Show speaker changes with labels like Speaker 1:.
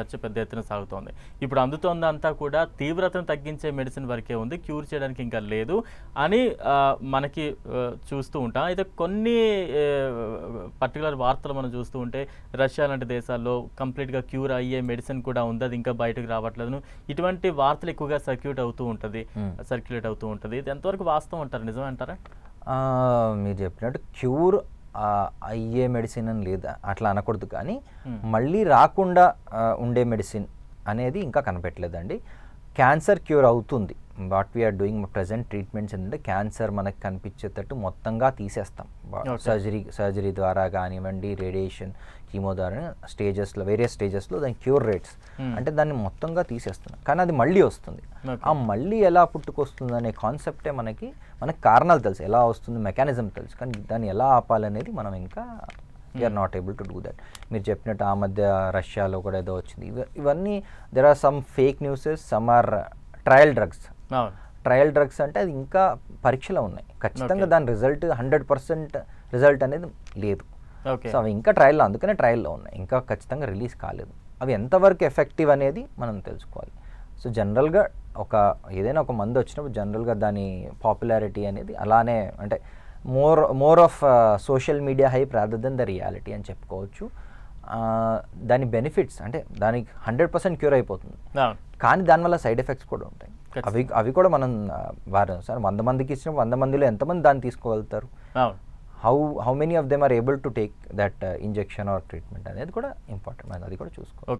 Speaker 1: చర్చ పెద్ద ఎత్తున సాగుతోంది. ఇప్పుడు అందుతోందంతా కూడా తీవ్రతను తగ్గించే మెడిసిన్ వరకే ఉంది, క్యూర్ చేయడానికి ఇంకా లేదు అని మనకి చూస్తూ ఉంటాం. అయితే కొన్ని పర్టికులర్ వార్తలు మనం చూస్తూ ఉంటే రష్యా లాంటి దేశాల్లో కంప్లీట్గా క్యూర్ అయ్యే మెడిసిన్ కూడా ఉంది, అది ఇంకా బయటకు రావట్లేదు. ఇటువంటి వార్తలు ఎక్కువగా సర్క్యులేట్ అవుతూ ఉంటుంది. ఇది ఎంతవరకు వాస్తవం అంటారు, నిజమే అంటారా?
Speaker 2: మీరు చెప్పినట్టు క్యూర్ అయ్యే మెడిసిన్ అని లేదా అట్లా అనకూడదు, కానీ మళ్ళీ రాకుండా ఉండే మెడిసిన్ అనేది ఇంకా కనిపెట్టలేదండి. క్యాన్సర్ క్యూర్ అవుతుంది. What we are doing present treatments ఏంటంటే క్యాన్సర్ మనకు కనిపించేటట్టు మొత్తంగా తీసేస్తాం. సర్జరీ ద్వారా కానివ్వండి, రేడియేషన్, కీమో ద్వారా వేరియస్ స్టేజెస్లో దాని క్యూర్ రేట్స్ అంటే దాన్ని మొత్తంగా తీసేస్తున్నాం, కానీ అది మళ్ళీ వస్తుంది. ఆ మళ్ళీ ఎలా పుట్టుకొస్తుంది అనే కాన్సెప్టే మనకి కారణాలు తెలుసు, ఎలా వస్తుంది మెకానిజం తెలుసు, కానీ దాన్ని ఎలా ఆపాలనేది మనం ఇంకా we are not able to do that. మీరు చెప్పినట్టు ఆ మధ్య రష్యాలో కూడా ఏదో వచ్చింది. ఇవన్నీ there are some fake newses, some are trial drugs అంటే అది ఇంకా పరీక్షలో ఉన్నాయి. ఖచ్చితంగా దాని రిజల్ట్ 100% రిజల్ట్ అనేది లేదు. సో అవి ఇంకా ట్రయల్లో, అందుకనే ట్రయల్లో ఉన్నాయి, ఇంకా ఖచ్చితంగా రిలీజ్ కాలేదు. అవి ఎంతవరకు ఎఫెక్టివ్ అనేది మనం తెలుసుకోవాలి. సో జనరల్గా ఏదైనా ఒక మందు వచ్చినప్పుడు జనరల్గా దాని పాపులారిటీ అనేది అలానే అంటే more of social media hype rather than the reality అని చెప్పుకోవచ్చు. దాని బెనిఫిట్స్ అంటే దానికి 100% క్యూర్ అయిపోతుంది, కానీ దానివల్ల సైడ్ ఎఫెక్ట్స్ కూడా ఉంటాయి. అవి కూడా మనం 100 మందికి ఇచ్చిన 100 మందిలో ఎంతమంది దాన్ని తీసుకోగలుగుతారు, how many of them are able to take that injection or treatment అనేది కూడా ఇంపార్టెంట్, అది కూడా చూసుకోవాలి.